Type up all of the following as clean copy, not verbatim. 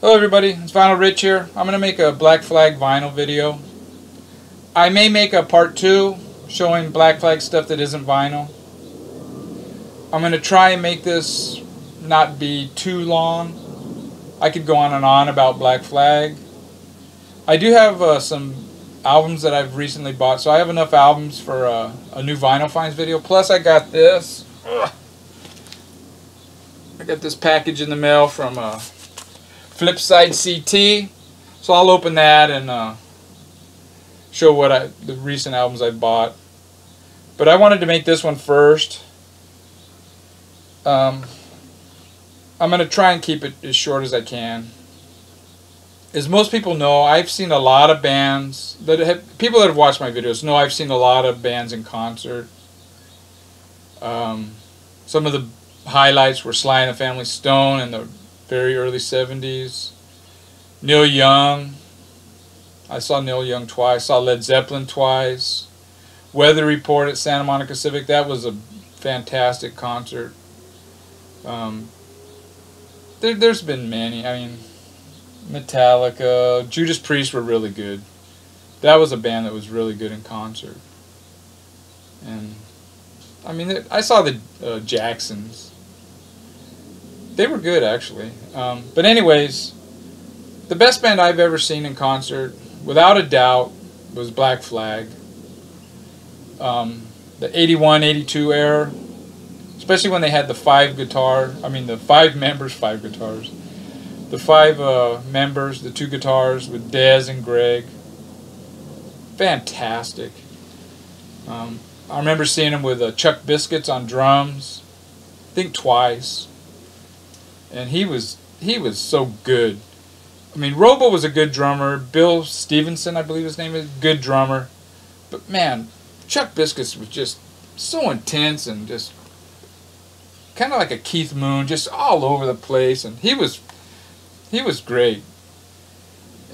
Hello everybody, it's Vinyl Rich here. I'm going to make a Black Flag vinyl video. I may make a part 2 showing Black Flag stuff that isn't vinyl. I'm going to try and make this not be too long. I could go on and on about Black Flag. I do have some albums that I've recently bought, so I have enough albums for a new vinyl finds video. Plus I got this. I got this package in the mail from Flipside CT, so I'll open that and show what the recent albums I bought. But I wanted to make this one first. I'm going to try and keep it as short as I can. As most people know, I've seen a lot of bands people that have watched my videos know I've seen a lot of bands in concert. Some of the highlights were Sly and the Family Stone in the very early 70s. Neil Young. I saw Neil Young twice. Saw Led Zeppelin twice. Weather Report at Santa Monica Civic. That was a fantastic concert. There's been many. I mean, Metallica, Judas Priest were really good. That was a band that was really good in concert. And I mean, I saw the Jacksons. They were good, actually. But anyways, the best band I've ever seen in concert, without a doubt, was Black Flag. The 81, 82 era, especially when they had the five members, 5 guitars. The 5 members, the 2 guitars with Dez and Greg. Fantastic. I remember seeing them with Chuck Biscuits on drums. I think twice. And he was so good. I mean, Robo was a good drummer. Bill Stevenson, I believe his name is, good drummer. But man, Chuck Biscuits was just so intense and just kind of like a Keith Moon, just all over the place. And he was great.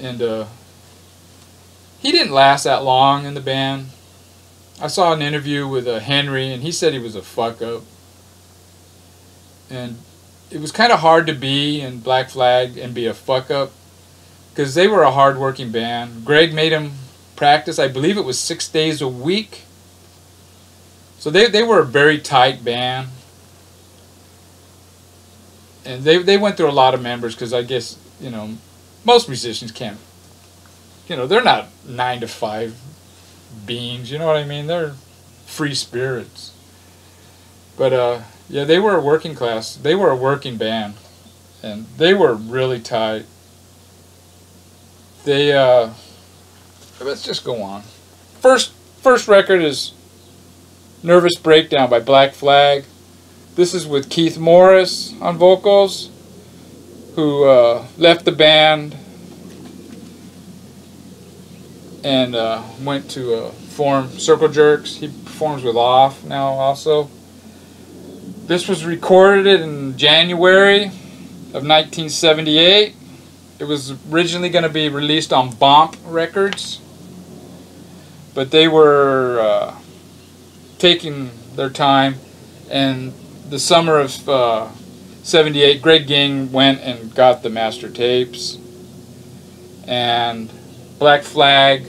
And he didn't last that long in the band. I saw an interview with Henry, and he said he was a fuck up. And it was kind of hard to be in Black Flag and be a fuck up, because they were a hard working band. Greg made him practice, I believe it was 6 days a week. So they were a very tight band. And they went through a lot of members, because I guess, you know, most musicians can't, you know, they're not 9 to 5 beings, you know what I mean? They're free spirits. But yeah, they were a working class. They were a working band, and they were really tight. Let's just go on. First record is Nervous Breakdown by Black Flag. This is with Keith Morris on vocals, who left the band and went to form Circle Jerks. He performs with Off now also. This was recorded in January of 1978. It was originally going to be released on Bomp Records, but they were taking their time, and the summer of 78, Greg Ging went and got the master tapes, and Black Flag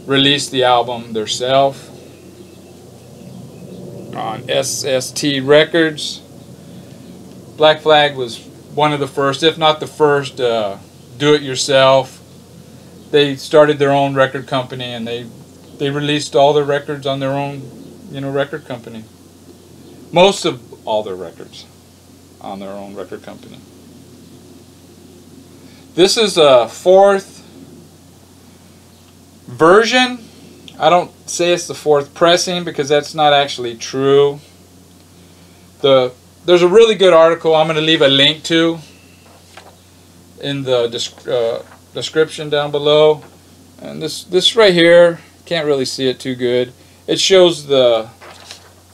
released the album theirself on SST Records. Black Flag was one of the first, if not the first, do-it-yourself. They started their own record company, and they released all their records on their own, you know, record company. Most of all their records on their own record company. This is a 4th version. I don't say it's the 4th pressing, because that's not actually true. There's a really good article I'm going to leave a link to in the description down below. And this right here, can't really see it too good. It shows the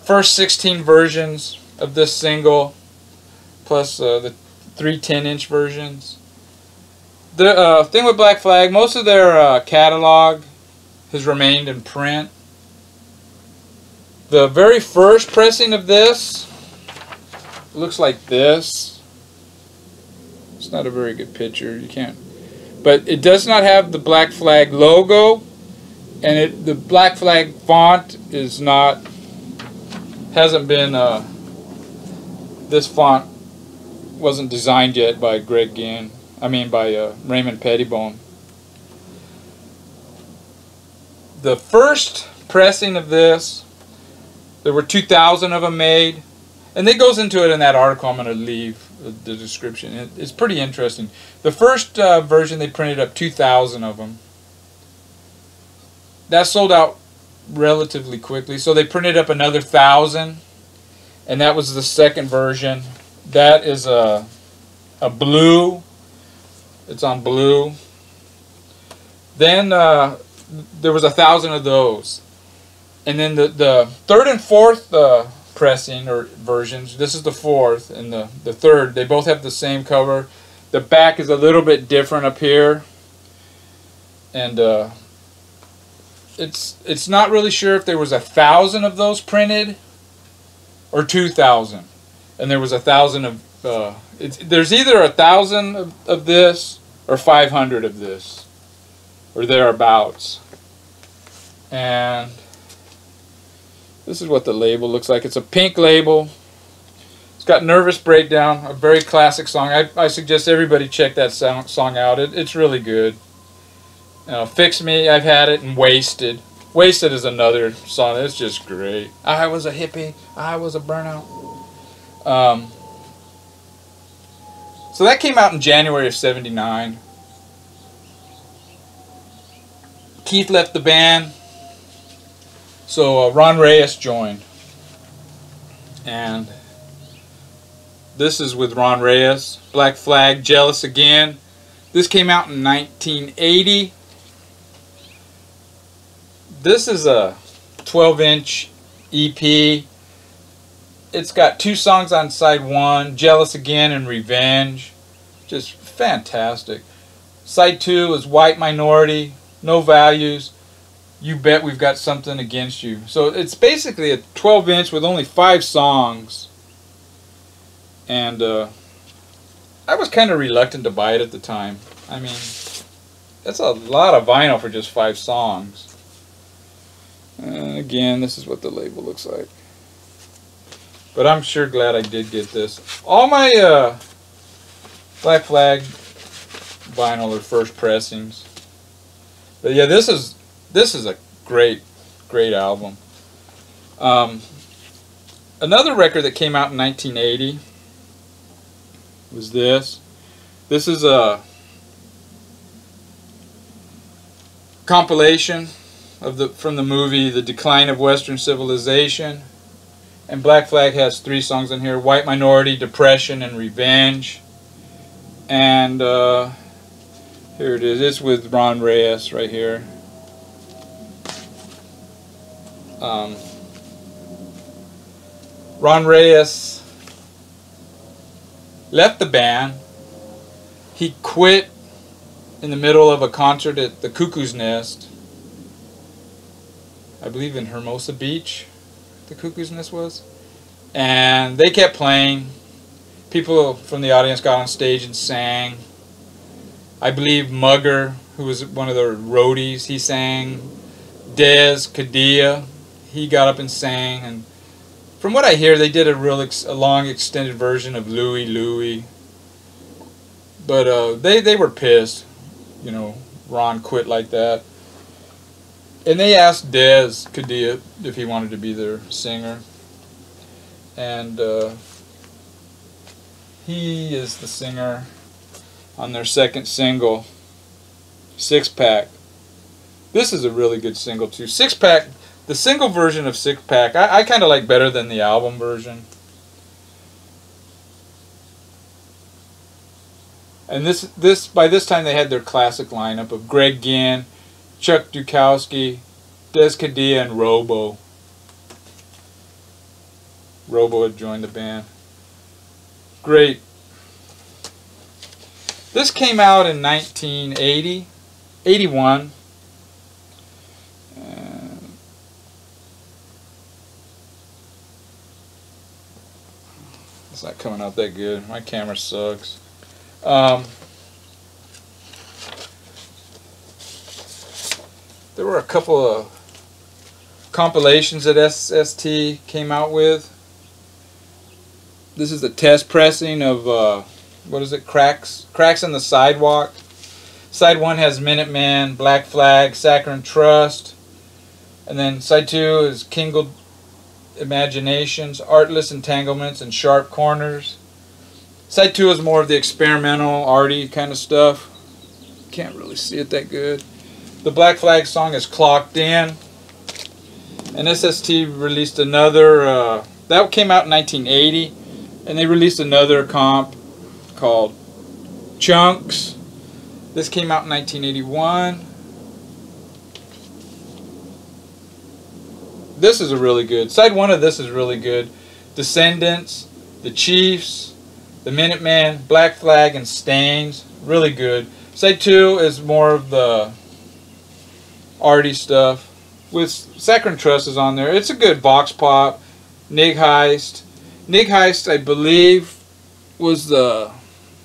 first 16 versions of this single, plus the 3 10-inch versions. The thing with Black Flag, most of their catalog has remained in print. The very first pressing of this looks like this. It's not a very good picture. You can't. But it does not have the Black Flag logo, and the Black Flag font is not, hasn't been, this font wasn't designed yet by Greg Ginn. I mean by Raymond Pettibone. The first pressing of this, there were 2,000 of them made, and it goes into it in that article. I'm going to leave the description. It's pretty interesting. The first version, they printed up 2,000 of them. That sold out relatively quickly, so they printed up another 1,000, and that was the second version. That is a blue. It's on blue. Then there was 1,000 of those, and then the third and fourth pressing or versions. This is the fourth and the third. They both have the same cover. The back is a little bit different up here, and it's not really sure if there was 1,000 of those printed or 2,000, and there was 1,000 of. There's either 1,000 of this or 500 of this, or thereabouts. And this is what the label looks like. It's a pink label. It's got Nervous Breakdown, a very classic song. I suggest everybody check that song out. It's really good. Fix Me, I've had it, and Wasted. Wasted is another song. It's just great. I was a hippie. I was a burnout. So that came out in January of '79. Keith left the band, so Ron Reyes joined. And this is with Ron Reyes. Black Flag, Jealous Again. This came out in 1980. This is a 12-inch EP. It's got 2 songs on side 1, Jealous Again and Revenge. Just fantastic. Side 2 is White Minority, No Values, You Bet We've Got Something Against You. So it's basically a 12-inch with only 5 songs. And I was kind of reluctant to buy it at the time. I mean, that's a lot of vinyl for just 5 songs. Again, this is what the label looks like. But I'm sure glad I did get this. All my Black Flag vinyl are first pressings. But yeah, this is a great album. Another record that came out in 1980 was this. This is a compilation from the movie The Decline of Western Civilization. And Black Flag has 3 songs in here: White Minority, Depression, and Revenge. And here it is. It's with Ron Reyes right here. Ron Reyes left the band. He quit in the middle of a concert at the Cuckoo's Nest, I believe in Hermosa Beach, the Cuckoo's Nest was. And they kept playing. People from the audience got on stage and sang. I believe Mugger, who was one of the roadies, he sang. Dez Cadilla, he got up and sang. And from what I hear, they did a long extended version of Louie Louie. But they were pissed, you know, Ron quit like that. And they asked Dez Cadilla if he wanted to be their singer. And he is the singer on their second single, Six Pack. This is a really good single too. Six Pack, the single version of Six Pack, I kind of like better than the album version. And by this time they had their classic lineup of Greg Ginn, Chuck Dukowski, Dez Cadilla, and Robo. Robo had joined the band. Great. This came out in 1980, 81. It's not coming out that good. My camera sucks. There were a couple of compilations that SST came out with. This is the test pressing of what is it? Cracks in the Sidewalk. Side 1 has Minuteman, Black Flag, Saccharine Trust, and then side 2 is Kingled Imaginations, Artless Entanglements, and Sharp Corners. Side 2 is more of the experimental, arty kind of stuff. Can't really see it that good. The Black Flag song is Clocked In. And SST released another, that came out in 1980, and they released another comp called Chunks. This came out in 1981. This is a really good, side 1 of this is really good. Descendants, The Chiefs, The Minuteman, Black Flag, and Stains, really good. Side 2 is more of the arty stuff, with Saccharine Trust is on there. It's a good vox pop. Nig Heist. Nig Heist, I believe, was the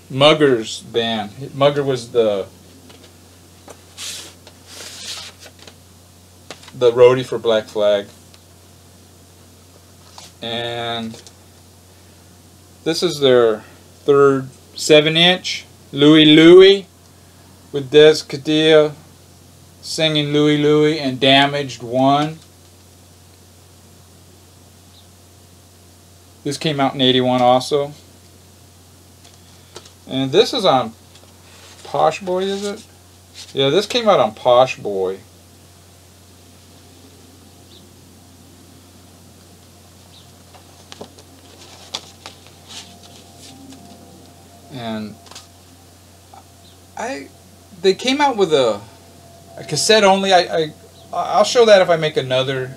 Mugger's band. Mugger was the roadie for Black Flag. And this is their third 7-inch, Louie Louie, with Des Cadilla singing Louie Louie and Damaged One. This came out in 81 also. And this is on Posh Boy, is it? Yeah, this came out on Posh Boy. And they came out with a cassette only. I'll show that if I make another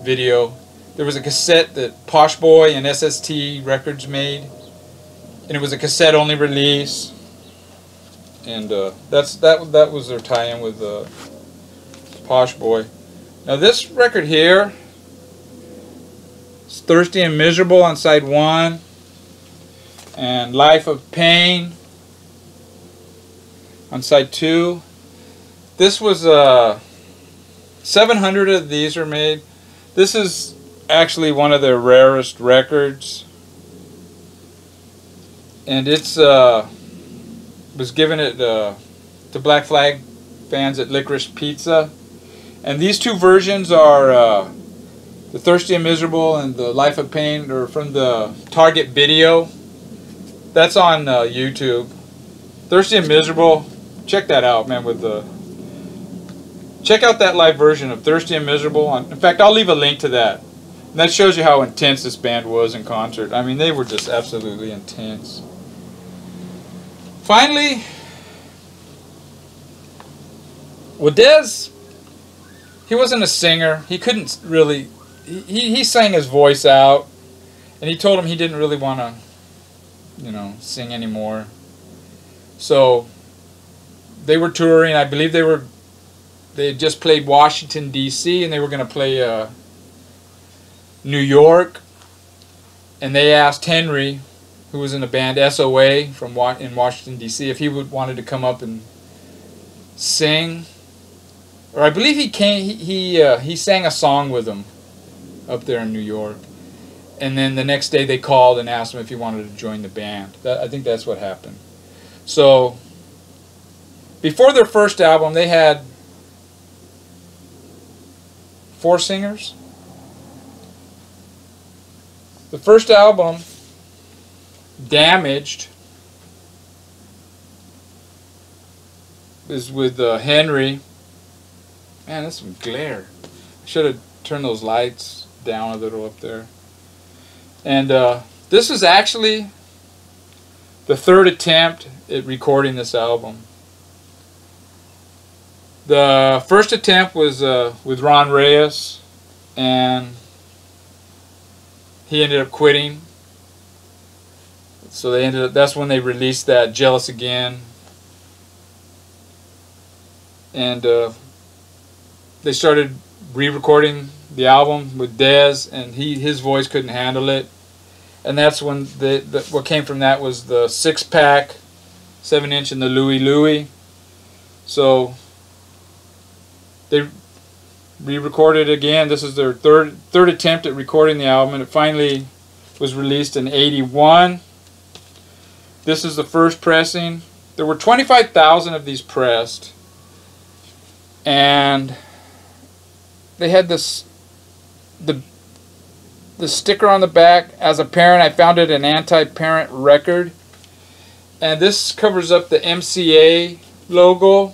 video. There was a cassette that Posh Boy and SST Records made, and it was a cassette only release. And that was their tie-in with Posh Boy. Now this record here is Thirsty and Miserable on side 1, and Life of Pain on side 2. This was 700 of these are made. This is actually one of their rarest records, and it's was given it to Black Flag fans at Licorice Pizza. And these two versions are the Thirsty and Miserable and the Life of Pain are from the Target video. That's on YouTube. Thirsty and Miserable, check that out, man. Check out that live version of Thirsty and Miserable. In fact, I'll leave a link to that. And that shows you how intense this band was in concert. I mean, they were just absolutely intense. Finally, well, Dez, he wasn't a singer. He couldn't really, he sang his voice out, and he told him he didn't really want to, sing anymore. So they were touring. I believe they had just played Washington, D.C., and they were going to play New York. And they asked Henry, who was in the band SOA in Washington, D.C., if he wanted to come up and sing. Or I believe he sang a song with them up there in New York. And then the next day they called and asked him if he wanted to join the band. I think that's what happened. So before their first album, they had 4 singers. The first album, Damaged, is with Henry. Man, that's some glare. I should have turned those lights down a little up there. And this is actually the 3rd attempt at recording this album. The first attempt was with Ron Reyes, and he ended up quitting. So that's when they released that Jealous Again. And they started re-recording the album with Dez, and his voice couldn't handle it. And that's when what came from that was the 6-pack, 7-inch, and the Louie Louie. So they re-recorded again. This is their third attempt at recording the album, and it finally was released in '81. This is the first pressing. There were 25,000 of these pressed, and they had this the sticker on the back. As a parent, I found it an anti-parent record, and this covers up the MCA logo.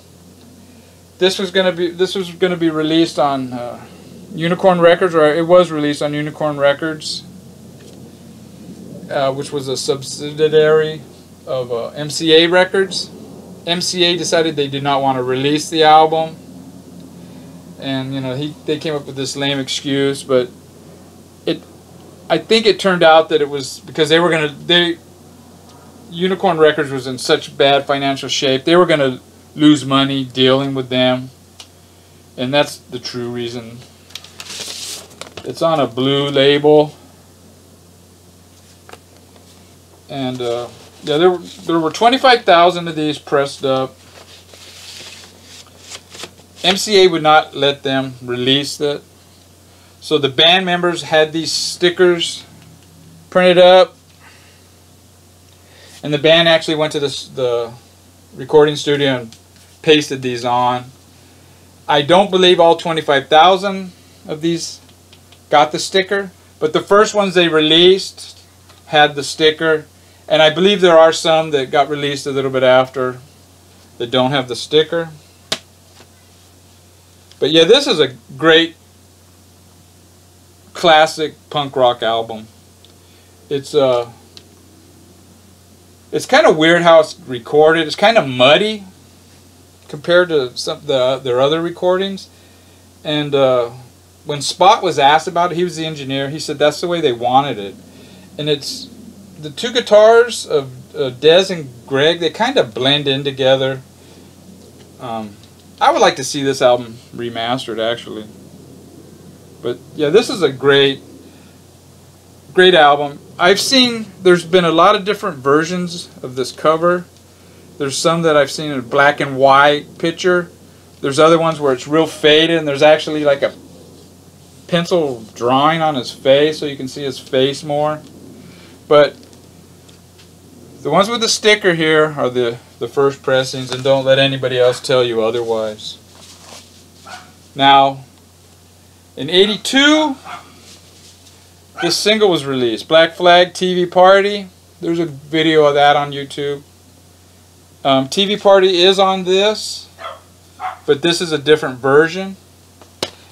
This was going to be released on Unicorn Records, or it was released on Unicorn Records, which was a subsidiary of MCA Records. MCA decided they did not want to release the album, and they came up with this lame excuse, but I think it turned out that it was because Unicorn Records was in such bad financial shape, they were going to lose money dealing with them, and that's the true reason. It's on a blue label, and yeah, there were 25,000 of these pressed up. MCA would not let them release it, so the band members had these stickers printed up, and the band actually went to the recording studio and pasted these on. I don't believe all 25,000 of these got the sticker, but the first ones they released had the sticker, and I believe there are some that got released a little bit after that don't have the sticker. But yeah, this is a great classic punk rock album. It's kind of weird how it's recorded. It's kind of muddy compared to their other recordings. And when Spot was asked about it, he was the engineer, he said that's the way they wanted it. And it's the two guitars of Dez and Greg, they kind of blend in together. I would like to see this album remastered, actually. But yeah, this is a great album. I've seen there's been a lot of different versions of this cover. There's some that I've seen in a black and white picture. There's other ones where it's real faded, and there's actually like a pencil drawing on his face, so you can see his face more. But the ones with the sticker here are the first pressings, and don't let anybody else tell you otherwise. Now, in '82, this single was released, Black Flag, TV Party. There's a video of that on YouTube. TV Party is on this, but this is a different version.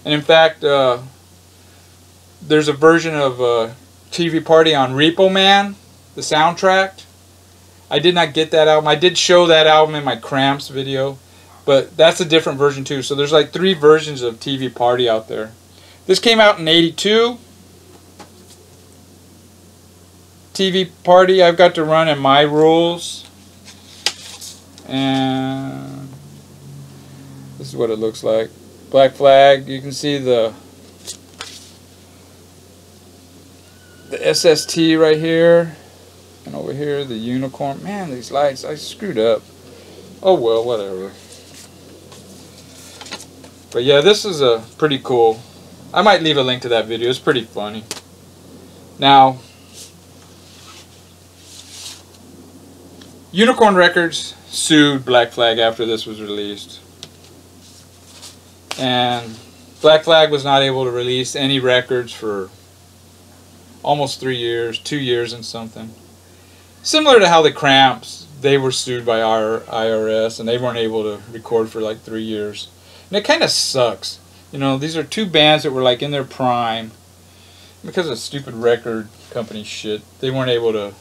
And in fact, there's a version of TV Party on Repo Man, the soundtrack. I did not get that album. I did show that album in my Cramps video, but that's a different version too. So there's like 3 versions of TV Party out there. This came out in '82. TV Party I've got to run in my rules. And this is what it looks like. Black Flag, you can see the SST right here. And over here, the unicorn. Man, these lights, I screwed up. Oh well, whatever. But yeah, this is pretty cool. I might leave a link to that video. It's pretty funny. Now, Unicorn Records sued Black Flag after this was released. And Black Flag was not able to release any records for almost 3 years, 2 years and something. Similar to how the Cramps, they were sued by our IRS and they weren't able to record for like 3 years. And it kind of sucks. You know, these are 2 bands that were like in their prime. Because of stupid record company shit, they weren't able to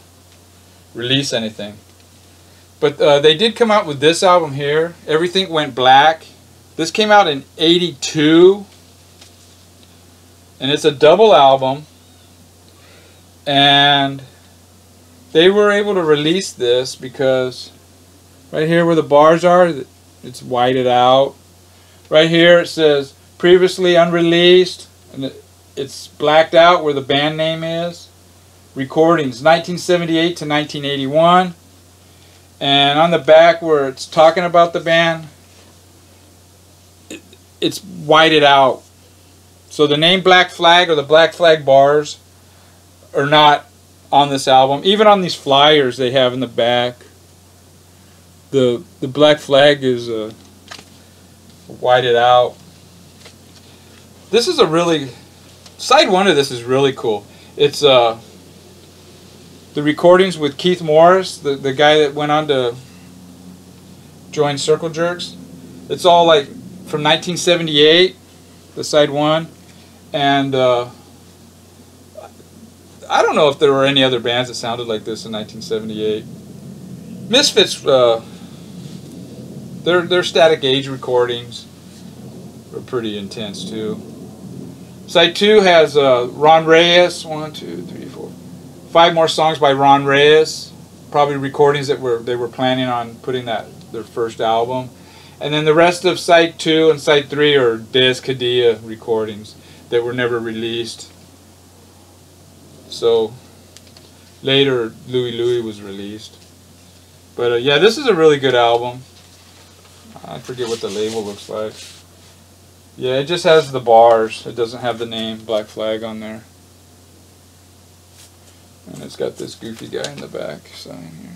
release anything. But they did come out with this album here, Everything Went Black. This came out in '82. And it's a double album. And they were able to release this because right here where the bars are, it's whited out. Right here it says previously unreleased, and it's blacked out where the band name is. recordings, 1978 to 1981. And on the back where it's talking about the band, it's whited out. So the name Black Flag or the Black Flag bars are not on this album. Even on these flyers they have in the back, the Black Flag is whited out. This is a really, side one of this is really cool. It's the recordings with Keith Morris, the guy that went on to join Circle Jerks. It's all like from 1978, the side one, and I don't know if there were any other bands that sounded like this in 1978. Misfits, their Static Age recordings were pretty intense too. Side 2 has Ron Reyes, 1, 2, 3, 4, 5 more songs by Ron Reyes, probably recordings that they were planning on putting their first album. And then the rest of Side 2 and Side 3 are Des Cadilla recordings that were never released. So later Louie Louie was released. But yeah, this is a really good album. I forget what the label looks like. Yeah, it just has the bars. It doesn't have the name Black Flag on there. And it's got this goofy guy in the back sign here.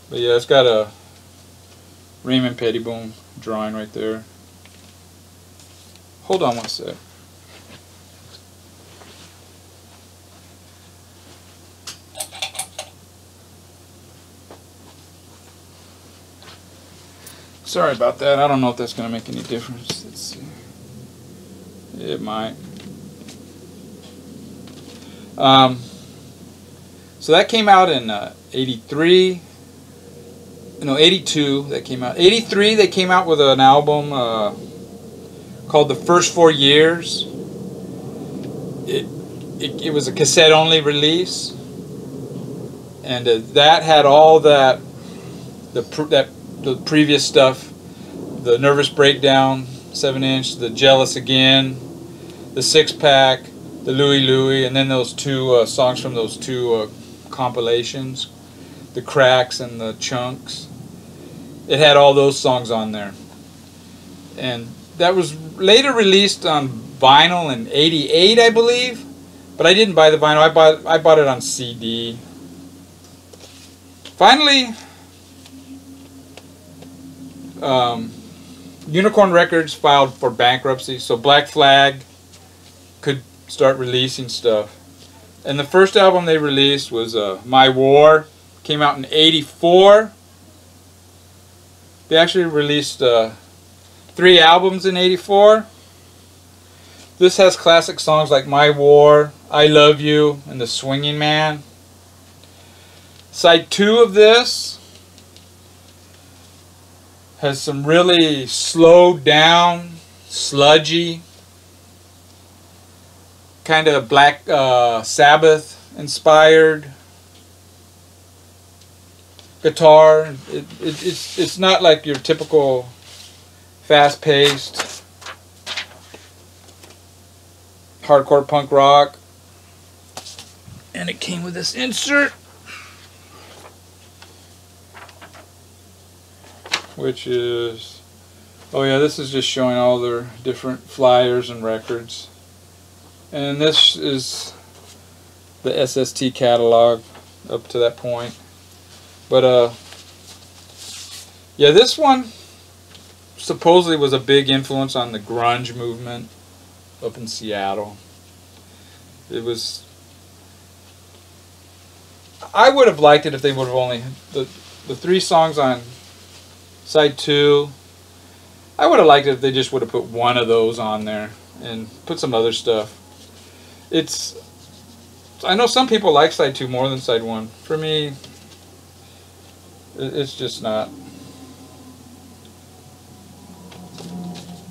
But yeah, it's got a Raymond Pettibone drawing right there. Hold on one sec. Sorry about that. I don't know if that's going to make any difference. Let's see. It might. So that came out in 83. No, 82 that came out. 83 they came out with an album called The First 4 Years. It was a cassette only release, and that had all that the previous stuff, the Nervous Breakdown 7-inch, the Jealous Again, the 6-pack, the Louie Louie, and then those two songs from those two compilations, the Cracks and the Chunks. It had all those songs on there, and that was later released on vinyl in '88, I believe. But I didn't buy the vinyl. I bought it on CD. Finally, Unicorn Records filed for bankruptcy, so Black Flag could start releasing stuff. And the first album they released was My War. Came out in '84. They actually released 3 albums in '84. This has classic songs like My War, I Love You, and The Swinging Man. Side 2 of this has some really slowed down, sludgy, kind of Black Sabbath inspired guitar. It's not like your typical fast-paced hardcore punk rock. And it came with this insert, which is, oh yeah, this is just showing all their different flyers and records. And this is the SST catalog up to that point. But yeah, this one supposedly was a big influence on the grunge movement up in Seattle. It was, I would have liked it if they would have only, the 3 songs on side 2, I would have liked it if they just would have put one of those on there and put some other stuff. I know some people like side 2 more than side 1. For me, it's just not.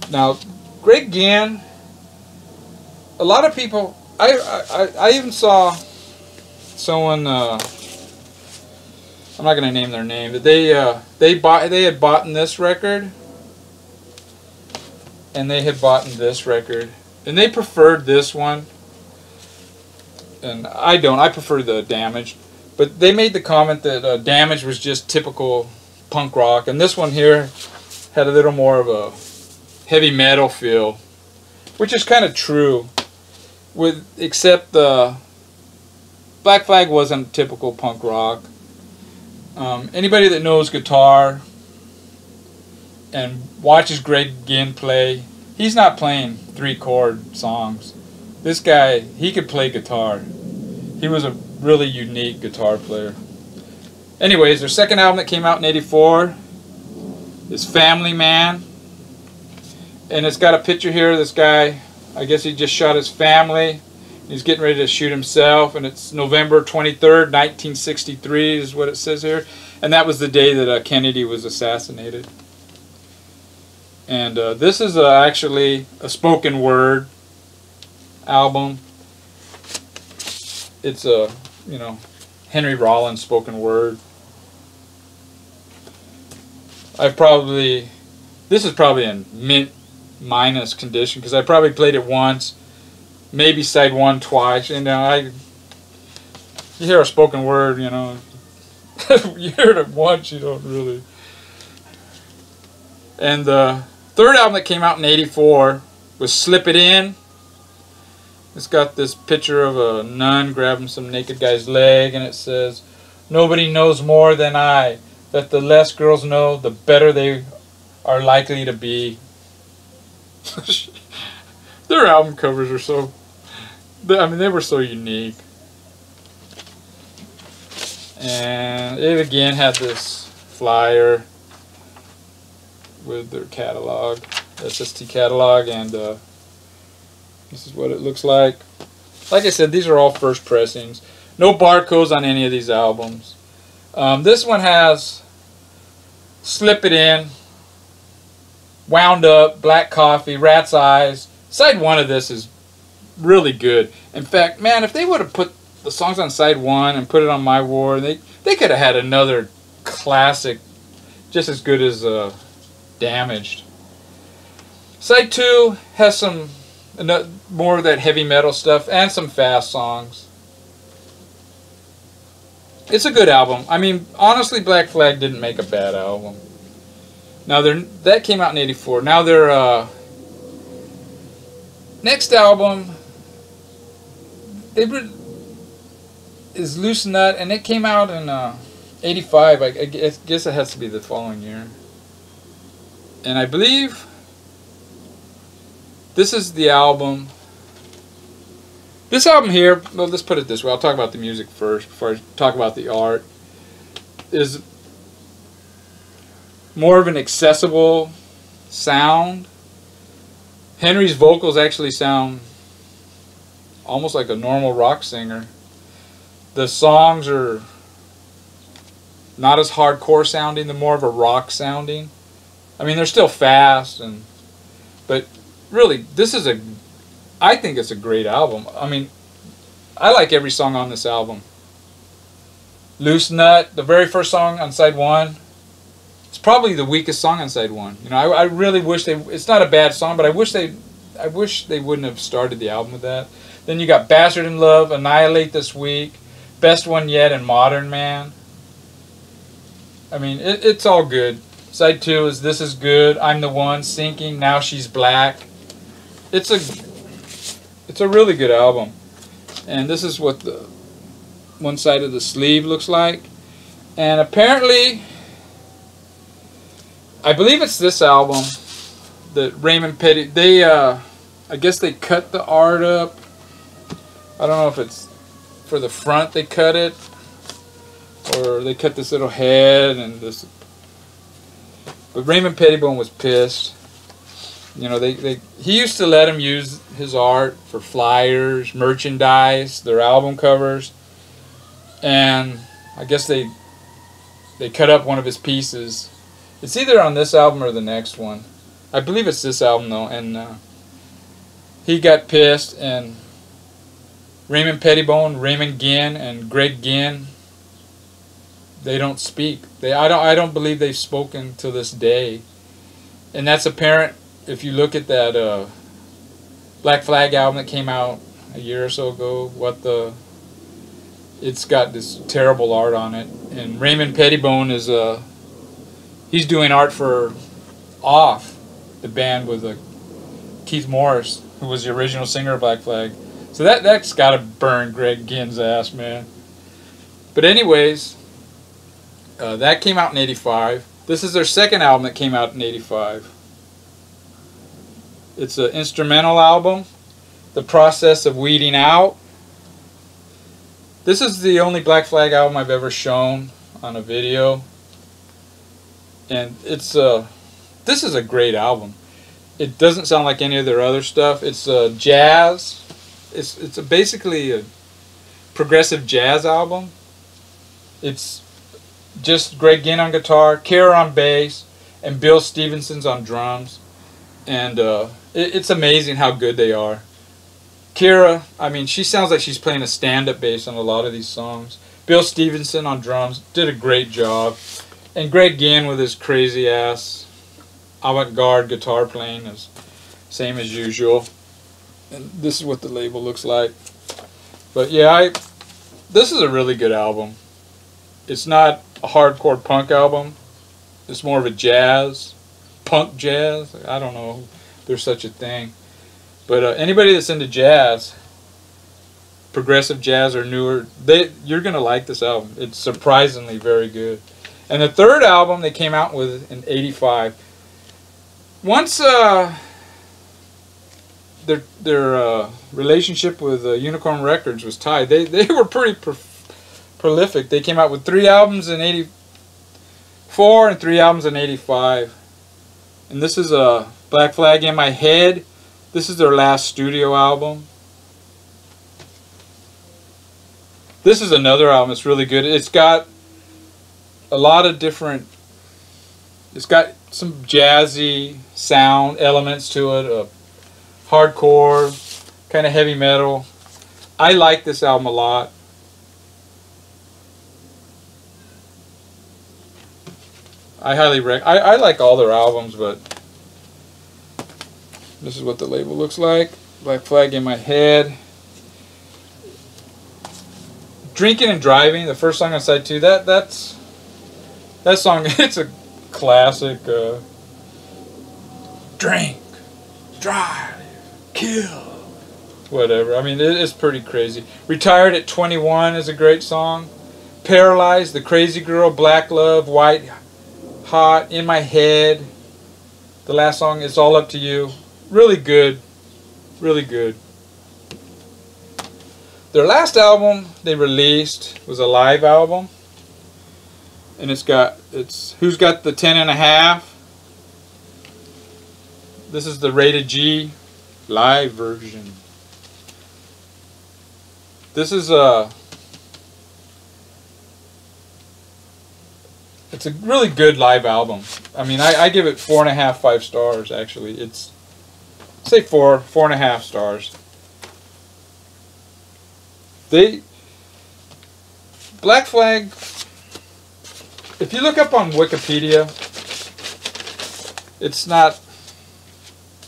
Now, Greg Ginn, a lot of people, I even saw someone, I'm not going to name their name, but they had bought this record, and they had bought this record, and they preferred this one, and I don't. I prefer the Damaged, but they made the comment that Damaged was just typical punk rock, and this one here had a little more of a heavy metal feel, which is kind of true, except Black Flag wasn't typical punk rock. Anybody that knows guitar and watches Greg Ginn play, he's not playing 3-chord songs. This guy, he could play guitar. He was a really unique guitar player. Anyways, their second album that came out in '84 is Family Man. And it's got a picture here of this guy. I guess he just shot his family. He's getting ready to shoot himself, and it's November 23rd, 1963 is what it says here. And that was the day that Kennedy was assassinated. And this is actually a spoken word album. It's a, you know, Henry Rollins spoken word. This is probably in mint minus condition, because I probably played it once, maybe side one twice. And you hear a spoken word, you know, you hear it once, you don't really. And the third album that came out in '84 was Slip It In. It's got this picture of a nun grabbing some naked guy's leg, and it says, "Nobody knows more than I, that the less girls know, the better they are likely to be." Their album covers are so, I mean, they were so unique. And it again had this flyer with their catalog, SST catalog, and this is what it looks like. Like I said, these are all first pressings. No barcodes on any of these albums. This one has Slip It In, Wound Up, Black Coffee, Rat's Eyes. Side one of this is really good. In fact, man, if they would have put the songs on side one and put it on My War, they could have had another classic just as good as Damaged. Side two has some more of that heavy metal stuff and some fast songs. It's a good album. I mean, honestly, Black Flag didn't make a bad album. Now that came out in '84. Now their next album is Loose Nut, and it came out in '85. I guess it has to be the following year. And I believe this is the album. This album here, well, let's put it this way. I'll talk about the music first before I talk about the art. Is more of an accessible sound. Henry's vocals actually sound almost like a normal rock singer. The songs are not as hardcore sounding, they're more of a rock sounding. I mean, they're still fast, but really, I think it's a great album. I mean, I like every song on this album. Loose Nut, the very first song on side one, it's probably the weakest song on side one. You know, I really wish it's not a bad song, but I wish they wouldn't have started the album with that. Then you got Bastard in Love, Annihilate This Week, Best One Yet, and Modern Man. I mean, it's all good. Side two is This Is Good, I'm the One, Sinking, Now She's Black. It's a really good album. And this is what the one side of the sleeve looks like. And apparently, I believe it's this album that Raymond Petty, I guess they cut the art up. I don't know if it's for the front they cut it, or they cut this little head and this. But Raymond Pettibone was pissed. You know, he used to let him use his art for flyers, merchandise, their album covers, and I guess they cut up one of his pieces. It's either on this album or the next one. I believe it's this album though, and he got pissed, and Raymond Pettibone, Raymond Ginn, and Greg Ginn, they don't speak. I don't believe they've spoken to this day, and that's apparent if you look at that Black Flag album that came out a year or so ago, it's got this terrible art on it, and Raymond Pettibone is he's doing art for Off, the band with Keith Morris, who was the original singer of Black Flag. So that's got to burn Greg Ginn's ass, man. But anyways, that came out in '85. This is their second album that came out in '85. It's an instrumental album, The Process of Weeding Out. This is the only Black Flag album I've ever shown on a video. And this is a great album. It doesn't sound like any of their other stuff. It's jazz. It's basically a progressive jazz album. It's just Greg Ginn on guitar, Kira on bass, and Bill Stevenson's on drums. And it's amazing how good they are. Kira, I mean, she sounds like she's playing a stand-up bass on a lot of these songs. Bill Stevenson on drums did a great job. And Greg Ginn with his crazy-ass avant-garde guitar playing is same as usual. And this is what the label looks like. But yeah, this is a really good album. It's not a hardcore punk album. It's more of a jazz, punk jazz. I don't know if there's such a thing. But anybody that's into jazz, progressive jazz or newer, you're going to like this album. It's surprisingly very good. And the third album they came out with in '85. Once their relationship with Unicorn Records was tied, they were pretty prolific. They came out with 3 albums in '84 and 3 albums in '85. And this is Black Flag in My Head. This is their last studio album. This is another album that's really good. It's got a lot of different, it's got some jazzy sound elements to it, hardcore, kind of heavy metal. I like this album a lot. I highly recommend. I like all their albums, but this is what the label looks like. Black Flag in My Head. Drinking and Driving, the first song on side 2. That song, it's a classic. Drink, drive, kill, whatever. I mean, it's pretty crazy. Retired at 21 is a great song. Paralyzed, The Crazy Girl, Black Love, White Hot, In My Head. The last song, It's All Up to You. Really good. Really good. Their last album they released was a live album. And it's Who's Got the 10.5? This is the Rated G live version. This is it's a really good live album. I mean, I give it 4.5, 5 stars actually. It's, say 4.5 stars. Black Flag, if you look up on Wikipedia, it's not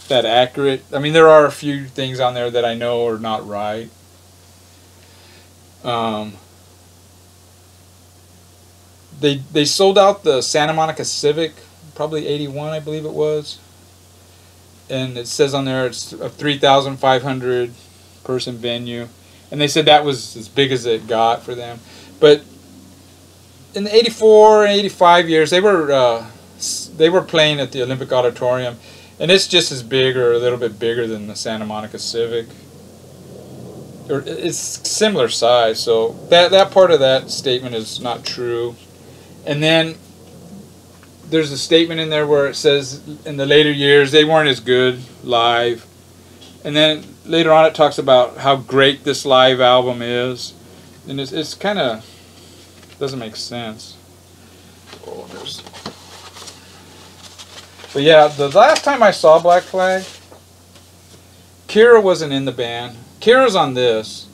that accurate. I mean, there are a few things on there that I know are not right. They sold out the Santa Monica Civic, probably '81, I believe it was. And it says on there it's a 3,500 person venue. And they said that was as big as it got for them. But in the '84 and '85 years, they were playing at the Olympic Auditorium, and it's just as big or a little bit bigger than the Santa Monica Civic. Or it's similar size, so that part of that statement is not true. And then there's a statement in there where it says in the later years they weren't as good live. And then later on it talks about how great this live album is. And it's kind of doesn't make sense. Oh, but yeah, the last time I saw Black Flag, Kira wasn't in the band. Kira's on this.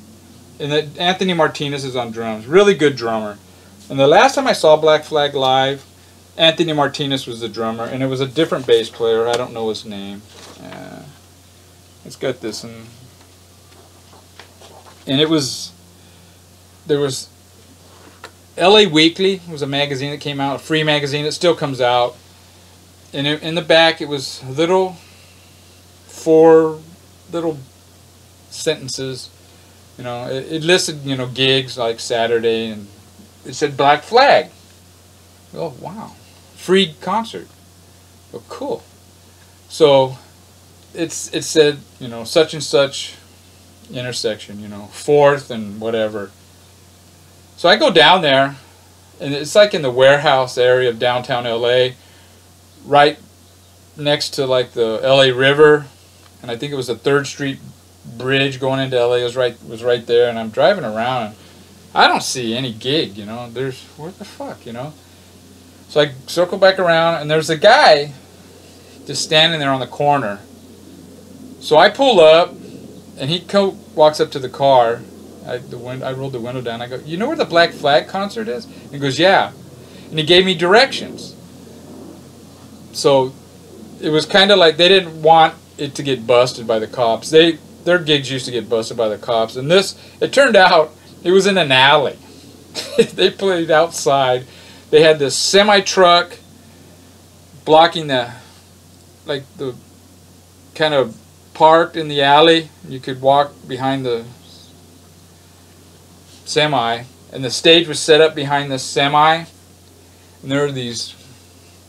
And that Anthony Martinez is on drums. Really good drummer. And the last time I saw Black Flag live, Anthony Martinez was the drummer, and it was a different bass player. I don't know his name. It's got this, and it was, there was LA Weekly was a magazine that came out, a free magazine. It still comes out. And in the back, it was four little sentences. You know, it listed, you know, gigs like Saturday, and it said Black Flag. Oh, wow. Free concert. Oh, cool. So it said, you know, such and such intersection, you know, 4th and whatever. So I go down there, and it's like in the warehouse area of downtown LA, right next to like the LA River, and I think it was the 3rd Street bridge going into LA. It was right there, and I'm driving around, and I don't see any gig, you know. What the fuck, you know? So I circle back around, and there's a guy just standing there on the corner. So I pull up, and he walks up to the car. I rolled the window down. I go, you know where the Black Flag concert is? He goes, yeah. And he gave me directions. So it was kind of like they didn't want it to get busted by the cops. Their gigs used to get busted by the cops. And this, it turned out, it was in an alley. They played outside. They had this semi-truck blocking the kind of parked in the alley. You could walk behind the semi, and the stage was set up behind the semi, and there were these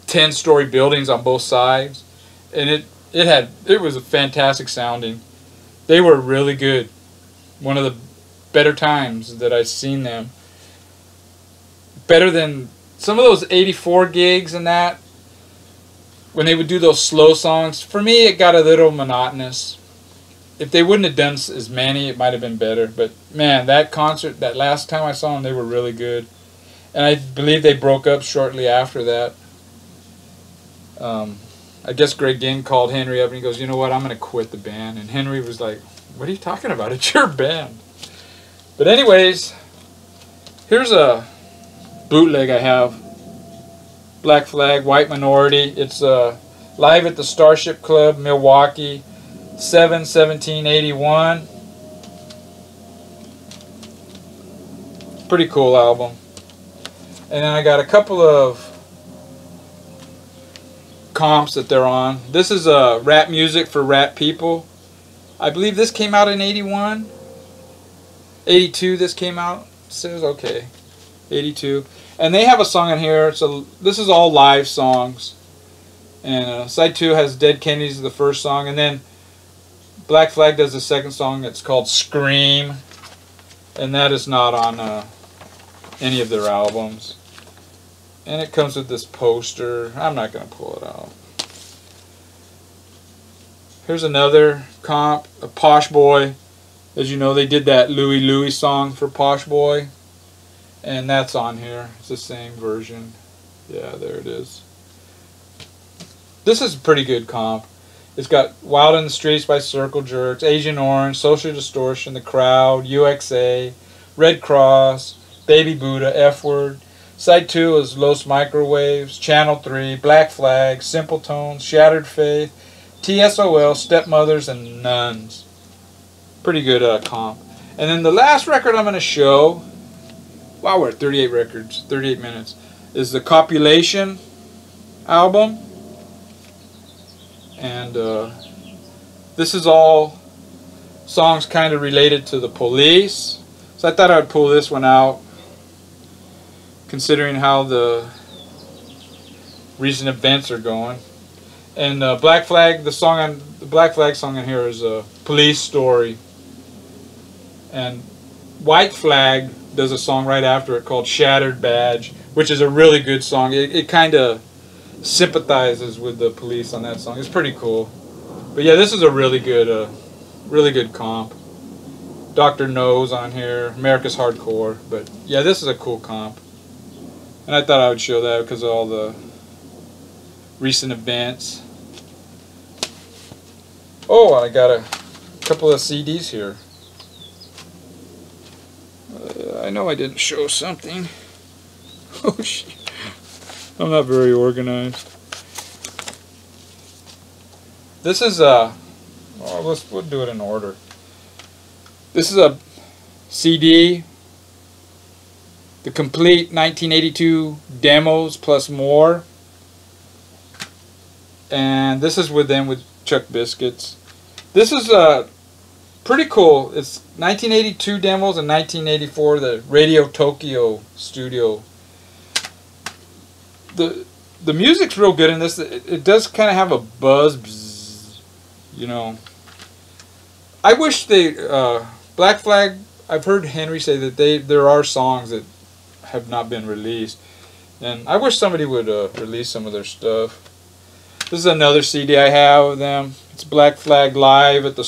10-story buildings on both sides, and it was a fantastic sounding. They were really good. One of the better times that I've seen them. Better than some of those 84 gigs and that, when they would do those slow songs. For me, it got a little monotonous. If they wouldn't have done as many, it might have been better. But man, that concert, that last time I saw them, they were really good. And I believe they broke up shortly after that. I guess Greg Ginn called Henry up and he goes, you know what, I'm going to quit the band. And Henry was like, what are you talking about? It's your band. But anyways, here's a bootleg I have. Black Flag, White Minority. It's live at the Starship Club, Milwaukee, 7/17/81. Pretty cool album. And then I got a couple of comps that they're on. This is rap music for rap people. I believe this came out in 81. 82 this came out. It says okay. 82. And they have a song in here. So this is all live songs. And side 2 has Dead Kennedys, the first song, and then Black Flag does the second song. It's called Scream, and that is not on any of their albums. And it comes with this poster. I'm not going to pull it out. Here's another comp, a Posh Boy. As you know, they did that Louie Louie song for Posh Boy, and that's on here. It's the same version. Yeah, there it is. This is a pretty good comp. It's got Wild in the Streets by Circle Jerks, Agent Orange, Social Distortion, The Crowd, UXA, Red Cross, Baby Buddha, F Word. Side 2 is Los Microwaves, Channel 3, Black Flag, Simple Tones, Shattered Faith, TSOL, Stepmothers, and Nuns. Pretty good comp. And then the last record I'm going to show, wow, we're at 38 records, 38 minutes, is the Copulation Album. And this is all songs kind of related to the police. So I thought I would pull this one out, considering how the recent events are going. And Black Flag, the Black Flag song in here is a Police Story. And White Flag does a song right after it called Shattered Badge, which is a really good song. It kind of sympathizes with the police on that song. It's pretty cool. But yeah, this is a really good comp. Dr. No's on here, America's Hardcore. But yeah, this is a cool comp. And I thought I would show that because of all the recent events. Oh, I got a couple of CDs here. I know I didn't show something. Oh shit. I'm not very organized. This is a... Oh, we'll do it in order. This is a CD. The complete 1982 demos plus more. And this is with them with Chuck Biscuits. This is pretty cool. It's 1982 demos and 1984 the Radio Tokyo studio. The music's real good in this. It does kind of have a buzz, bzz, you know. I wish they Black Flag. I've heard Henry say that there are songs that have not been released, and I wish somebody would release some of their stuff. This is another CD I have of them. It's Black Flag live at the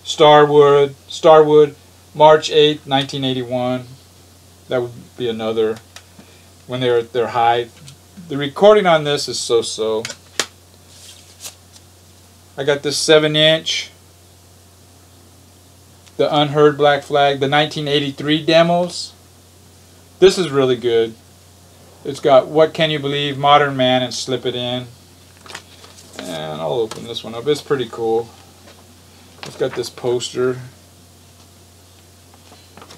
Starwood, March 8th, 1981. That would be another when they were at their height. The recording on this is so-so. I got this 7-inch, the Unheard Black Flag, the 1983 demos. This is really good. It's got What Can You Believe, Modern Man, and Slip It In. And I'll open this one up. It's pretty cool. It's got this poster.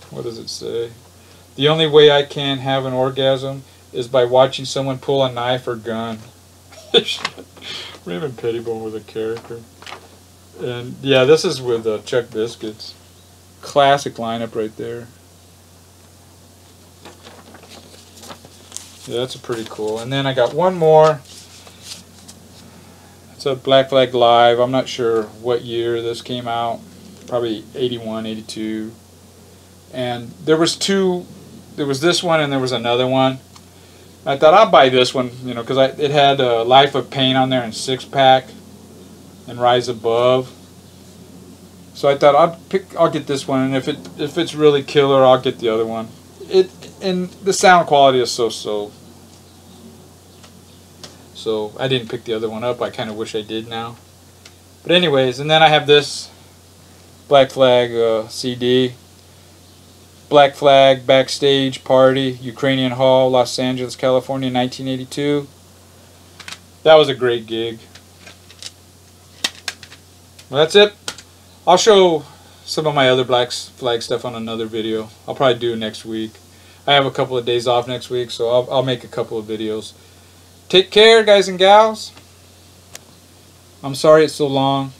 What does it say? The only way I can have an orgasm is by watching someone pull a knife or gun. Raymond Pettibone was a character. And yeah, this is with Chuck Biscuits. Classic lineup right there. Yeah, that's pretty cool. And then I got one more. It's a Black Flag Live. I'm not sure what year this came out. Probably 81, 82. And there was two. There was this one and there was another one. I thought I'll buy this one, you know, because it had Life of Pain on there and 6-pack and Rise Above. So I thought I'll get this one, and if it's really killer, I'll get the other one. And the sound quality is so-so. So I didn't pick the other one up. I kind of wish I did now. But anyways, and then I have this Black Flag CD. Black Flag Backstage Party, Ukrainian Hall, Los Angeles, California, 1982. That was a great gig. Well, that's it. I'll show some of my other Black Flag stuff on another video. I'll probably do it next week. I have a couple of days off next week, so I'll make a couple of videos. Take care, guys and gals. I'm sorry it's so long.